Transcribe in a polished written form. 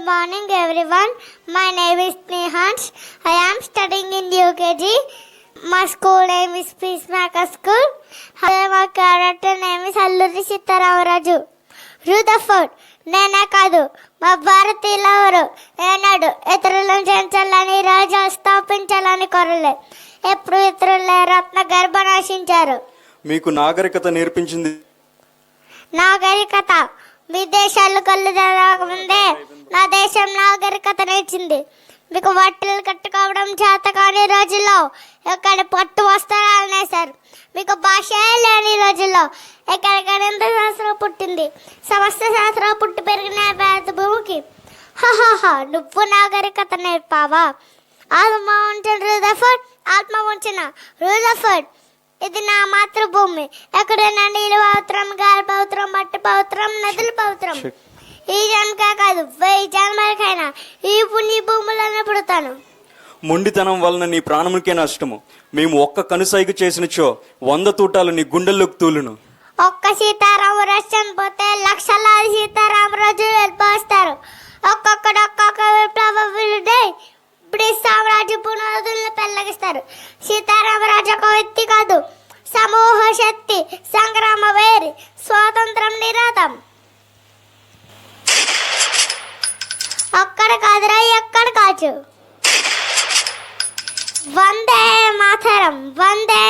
morning, everyone. My name is Nehans. I am studying in UKG. My school name is Peacemaker School. My character name is Alluri Sitaramraju. Rutherford. నేనే కాదు, మా భారతీయులు ఎవరు ఏనాడు ఇతరులను జయించాలని రాజు స్థాపించాలని కోరలే. ఎప్పుడు ఇతరులే రత్న గర్భనాశించారు. మీకు నాగరికత నేర్పించింది. నాగరికత విదేశాలు కళ్ళు తెరవకముందే నా దేశం నాగరికత నేర్చింది. మీకు బట్టలు కట్టుకోవడం చేత కాని రోజుల్లో ఎక్కడ పట్టు వస్త్రాలు నేసారు. మీకు భాష లేని రోజుల్లో ఎక్కడ గణిత శాస్త్రం పుట్టింది. సమస్త శాస్త్రం పుట్టి పెరిగిన భారత భూమికి నువ్వు నాగరికత నేర్పావా? ఆత్మ ఉంచిన రూదర్ఫర్డ్, ఆత్మ ఉంచిన రూదర్ఫర్డ్. ఇది నా మాతృభూమి. ఎక్కడైనా నీళ్ళు పవిత్రం, గాలి పవిత్రం, మట్టి పవిత్రం, నదులు పవిత్రం. ఈ జన్మకే కాదు 1000 జన్మలకైనా ఈ పుణ్య భూములను పుడతాను. మొండితనం వలన నీ ప్రాణమునికే నష్టము. మేము ఒక్క కనుసైగ చేసినచో 100 తూటాలు నీ గుండెల్లోకి తూలును. ఒక్క సీతారామరాజు చనిపోతే లక్షలాది సీతారామరాజులు వెళ్ళిపోస్తారు. ఒక్కొక్కడు ఒక్కొక్క విప్లవీరుడై బ్రిటిష్ సామ్రాజ్య పునాదులను పెళ్లగిస్తారు. సీతారామరాజు ఒక వ్యక్తి కాదు, సమూహ శక్తి, సంగ్రామ వేరి, స్వాతంత్రం నిరాతం. అక్కడ కాదురా, ఎక్కడ కాచు. వందే మాతరం, వందే